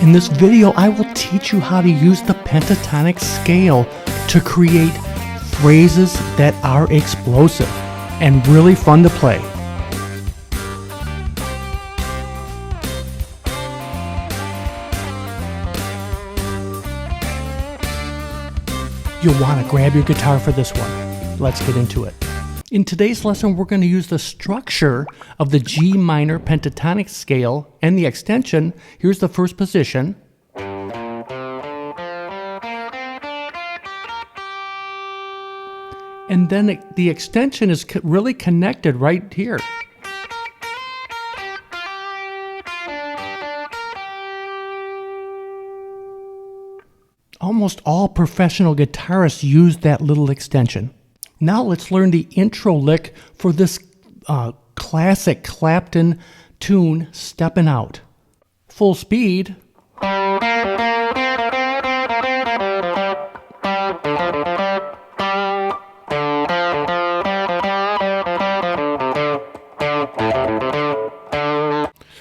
In this video, I will teach you how to use the pentatonic scale to create phrases that are explosive and really fun to play. You'll want to grab your guitar for this one. Let's get into it. In today's lesson, we're going to use the structure of the G minor pentatonic scale and the extension. Here's the first position. And then the extension is really connected right here. Almost all professional guitarists use that little extension. Now let's learn the intro lick for this classic Clapton tune, Steppin' Out. Full speed.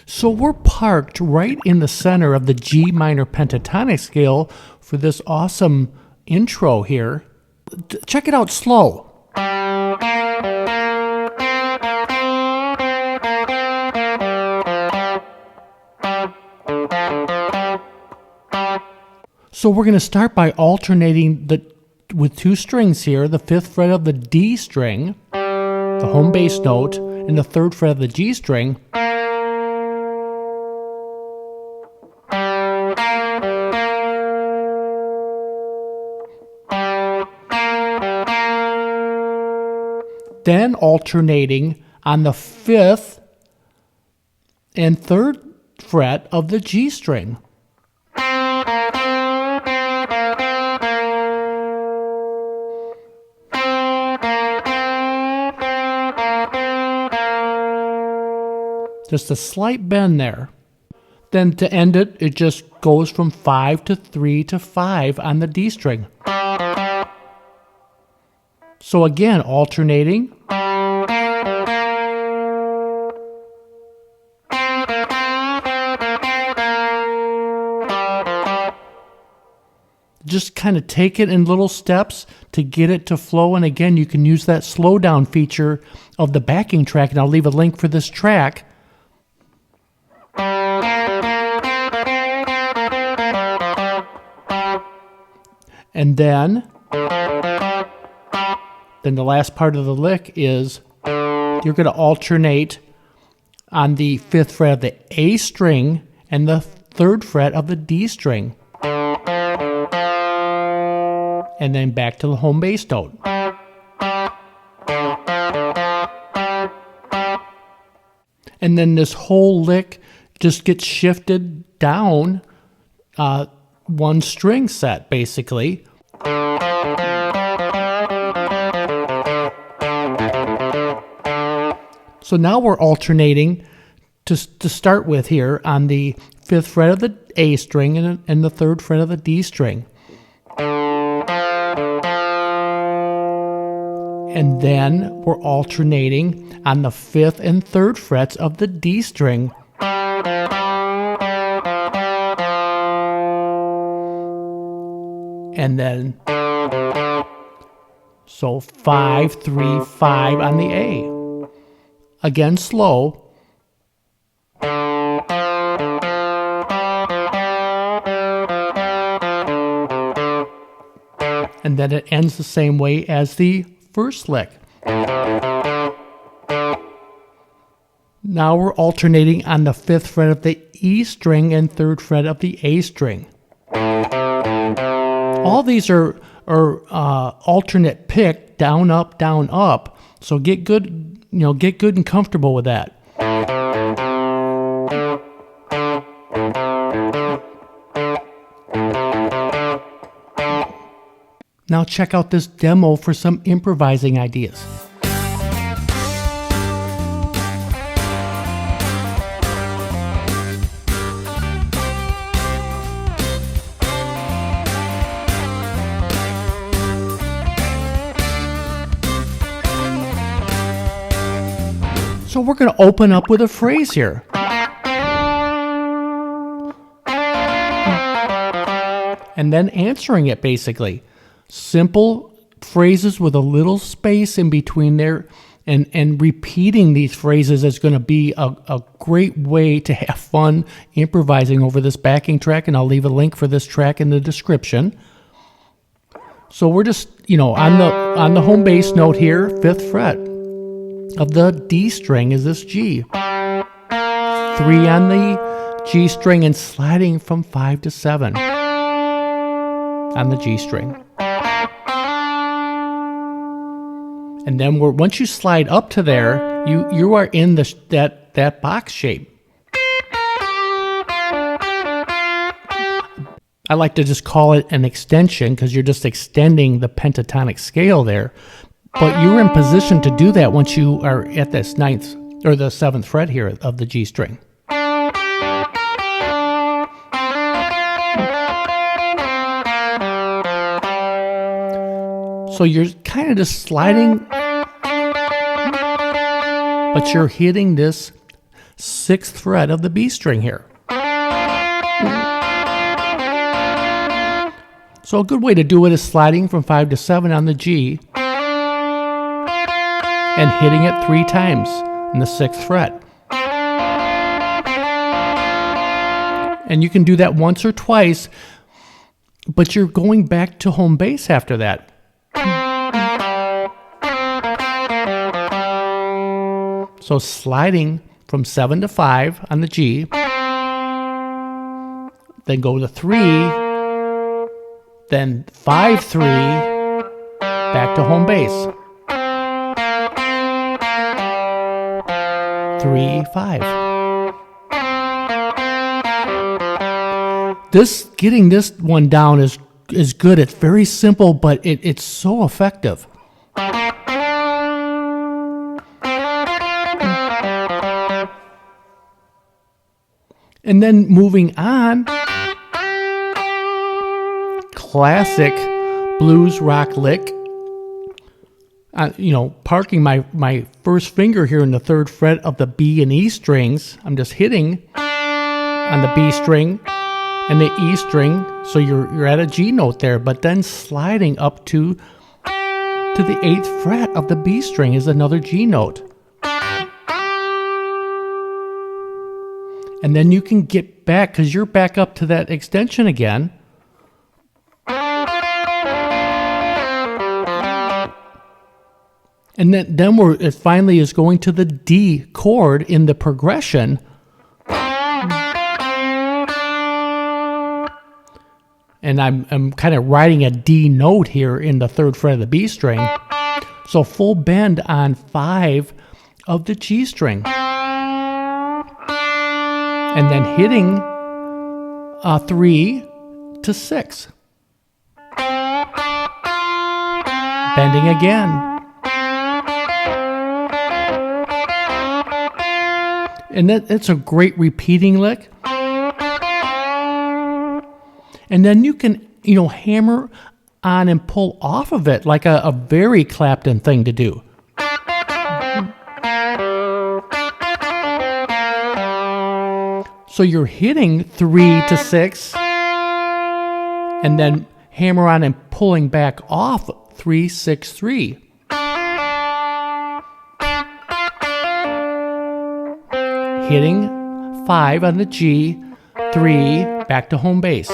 So we're parked right in the center of the G minor pentatonic scale for this awesome intro here. Check it out slow. So we're going to start by alternating with two strings here, the 5th fret of the D string, the home bass note, and the 3rd fret of the G string. Then alternating on the 5th and 3rd fret of the G string. Just a slight bend there. Then to end it, it just goes from 5 to 3 to 5 on the D string. So again, alternating. Just kind of take it in little steps to get it to flow. And again, you can use that slow down feature of the backing track. And I'll leave a link for this track. And then the last part of the lick is you're going to alternate on the 5th fret of the A string and the 3rd fret of the D string. And then back to the home bass note. And then this whole lick just gets shifted down one string set, basically. So now we're alternating to start with here on the 5th fret of the A string and the 3rd fret of the D string. And then we're alternating on the 5th and 3rd frets of the D string. And then, so 5, 3, 5 on the A. Again, slow. And then it ends the same way as the first lick. Now we're alternating on the 5th fret of the E string and 3rd fret of the A string. All these are alternate pick, down, up, down, up. So get good, get good and comfortable with that. Now check out this demo for some improvising ideas. So we're going to open up with a phrase here. and then answering it basically. Simple phrases with a little space in between there, and repeating these phrases is going to be a great way to have fun improvising over this backing track, and I'll leave a link for this track in the description. So we're just, on the home bass note here, 5th fret of the D string is this G. 3 on the G string and sliding from 5 to 7 on the G string. And then once you slide up to there, you are in that box shape. I like to just call it an extension because you're just extending the pentatonic scale there. But you're in position to do that once you are at this 9th or the 7th fret here of the G string. So you're kind of just sliding, but you're hitting this 6th fret of the B string here. So a good way to do it is sliding from 5 to 7 on the G and hitting it 3 times in the 6th fret. And you can do that once or twice, but you're going back to home bass after that. So sliding from 7 to 5 on the G, then go to 3, then 5, 3, back to home bass. 3, 5. Getting this one down is good. It's very simple, but it's so effective. And then moving on, classic blues rock lick. Parking my first finger here in the 3rd fret of the B and E strings. I'm just hitting on the B string and the E string, so you're at a G note there, but then sliding up to the 8th fret of the B string is another G note. And then you can get back, because you're back up to that extension again. And then it finally is going to the D chord in the progression. And I'm kind of riding a D note here in the 3rd fret of the B string. So full bend on 5 of the G string. And then hitting 3 to 6. Bending again. And it's a great repeating lick. And then you can, hammer on and pull off of it like a very Clapton thing to do. So you're hitting 3 to 6, and then hammer on and pulling back off 3, 6, 3. Hitting 5 on the G, 3, back to home bass.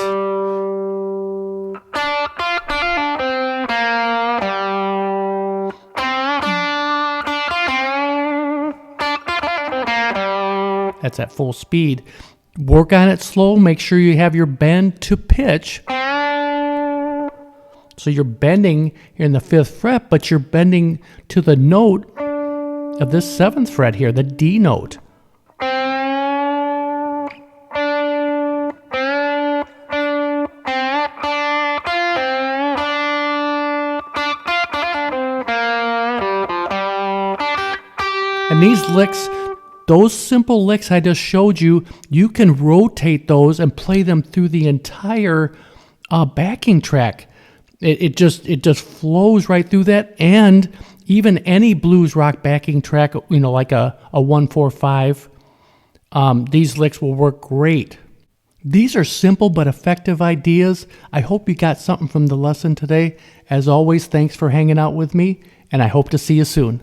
That's at full speed. Work on it slow. Make sure you have your bend to pitch. So you're bending here in the 5th fret, but you're bending to the note of this 7th fret here, the D note. And these licks, those simple licks I just showed you, you can rotate those and play them through the entire backing track. It just flows right through that, and even any blues rock backing track, like a 1-4-5, these licks will work great. These are simple but effective ideas. I hope you got something from the lesson today. As always, thanks for hanging out with me, and I hope to see you soon.